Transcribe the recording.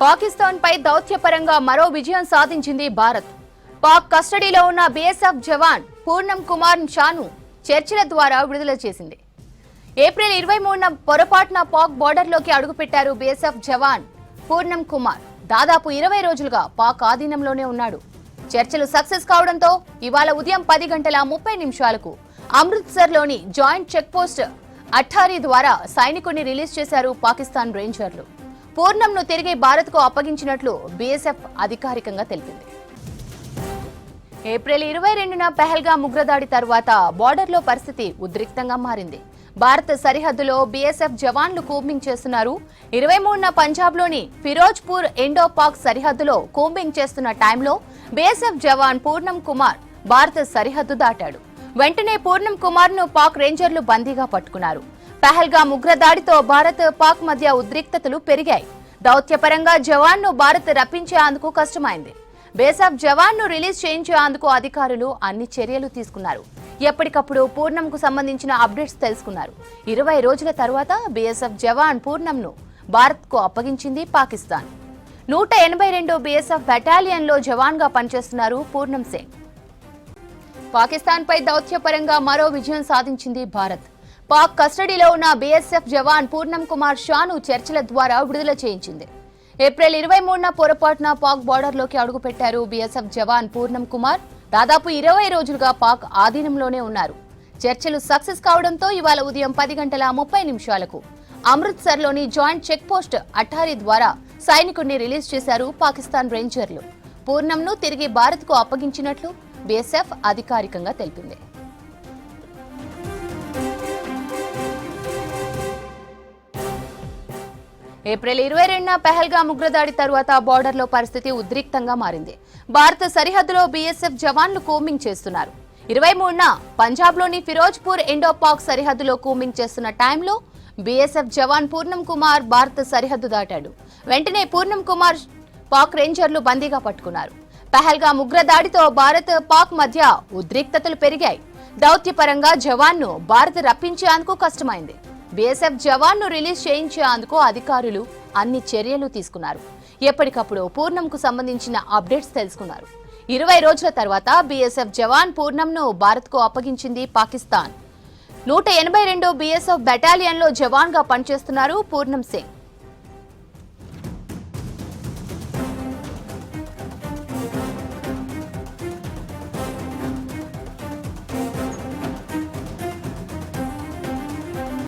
పాకిస్తాన్ పై దౌత్యపరంగా మరో విజయం సాధించింది భారత్. పాక్ కస్టడీలో ఉన్న బీఎస్ఎఫ్ జవాన్ పూర్ణం కుమార్ షాను చర్చల ద్వారా విడుదల చేసింది. ఏప్రిల్ 23న పొరపాటున పాక్ బోర్డర్లోకి అడుగుపెట్టారు బీఎస్ఎఫ్ జవాన్ పూర్ణం కుమార్. దాదాపు 20 రోజులుగా పాక్ ఆధీనంలోనే ఉన్నాడు. చర్చలు సక్సెస్ కావడంతో ఇవాళ ఉదయం 10:30 అమృత్సర్లోని జాయింట్ చెక్పోస్ట్ అఠారీ ద్వారా సైనికుడిని రిలీజ్ చేశారు పాకిస్తాన్ రేంజర్లు. పూర్ణంను తిరిగి భారత్కు అప్పగించినట్లు బీఎస్ఎఫ్ అధికారికంగా తెలిపింది. ఏప్రిల్ 22న పెహల్గాం ఉగ్రదాడి తర్వాత బోర్డర్లో పరిస్థితి ఉద్రిక్తంగా మారింది. భారత సరిహద్దులో బీఎస్ఎఫ్ జవాన్లు కూంబింగ్ చేస్తున్నారు. 23న పంజాబ్లోని ఫిరోజ్పూర్ ఇండో పాక్ సరిహద్దులో కూంబింగ్ చేస్తున్న టైంలో బీఎస్ఎఫ్ జవాన్ పూర్ణం కుమార్ భారత సరిహద్దు దాటాడు. వెంటనే పూర్ణం కుమార్ ను పాక్ రేంజర్లు బందీగా పట్టుకున్నారు. పెహల్గాం ఉగ్రదాడితో భారత్ పాక్ మధ్య ఉద్రిక్తతలు పెరిగాయి. దౌత్యపరంగా జవాన్ ను భారత్ రప్పించేందుకు కష్టమైంది. బీఎస్ఎఫ్ జవాన్ ను రిలీజ్ చేయించేందుకు అధికారులు అన్ని చర్యలు తీసుకున్నారు. ఎప్పటికప్పుడు పూర్ణంకు సంబంధించిన అప్డేట్స్ తెలుసుకున్నారు. 20 రోజుల తర్వాత బీఎస్ఎఫ్ జవాన్ పూర్ణంను భారత్ కు అప్పగించింది పాకిస్తాన్. 182 బీఎస్ఎఫ్ బెటాలియన్ లో జవాన్ గా పనిచేస్తున్నారు పూర్ణం సింగ్. పాకిస్తాన్ పై దౌత్యపరంగా మరో విజయం సాధించింది భారత్. పాక్ కస్టడీలో ఉన్న బీఎస్ఎఫ్ జవాన్ పూర్ణం కుమార్ షాను చర్చల ద్వారా విడుదల చేయించింది. ఏప్రిల్ 23న పొరపాటున పాక్ బోర్డర్లోకి అడుగుపెట్టారు బీఎస్ఎఫ్ జవాన్ పూర్ణం కుమార్. దాదాపు 20 రోజులుగా పాక్ ఆధీనంలోనే ఉన్నారు. చర్చలు సక్సెస్ కావడంతో ఇవాళ ఉదయం 10:30 అమృత్సర్లోని జాయింట్ చెక్పోస్ట్ అఠారీ ద్వారా సైనికుడిని రిలీజ్ చేశారు పాకిస్తాన్ రేంజర్లు. పూర్ణంను తిరిగి భారత్కు అప్పగించినట్లు బీఎస్ఎఫ్ అధికారికంగా తెలిపింది. ఏప్రిల్ 22న పెహల్గాం ఉగ్రదాడి తర్వాత బోర్డర్లో పరిస్థితి ఉద్రిక్తంగా మారింది. భారత సరిహద్దులో బీఎస్ఎఫ్ జవాన్లు కూంబింగ్ చేస్తున్నారు. 23న పంజాబ్లోని ఫిరోజ్పూర్ ఇండో పాక్ సరిహద్దులో కూంబింగ్ చేస్తున్న టైంలో బీఎస్ఎఫ్ జవాన్ పూర్ణం కుమార్ భారత సరిహద్దు దాటాడు. వెంటనే పూర్ణం కుమార్ పాక్ రేంజర్లు బందీగా పట్టుకున్నారు. పెహల్గాం ఉగ్రదాడితో భారత్ పాక్ మధ్య ఉద్రిక్తతలు పెరిగాయి. దౌత్యపరంగా జవాన్ ను భారత్ రప్పించేందుకు కష్టమైంది. బీఎస్ఎఫ్ జవాన్ ను రిలీజ్ చేయించేందుకు అధికారులు అన్ని చర్యలు తీసుకున్నారు. ఎప్పటికప్పుడు పూర్ణంకు సంబంధించిన అప్డేట్స్ తెలుసుకున్నారు. 20 రోజుల తర్వాత బీఎస్ఎఫ్ జవాన్ పూర్ణంను భారత్ కు అప్పగించింది పాకిస్తాన్. 182 బీఎస్ఎఫ్ బెటాలియన్ లో జవాన్ గా పనిచేస్తున్నారు పూర్ణం సింగ్.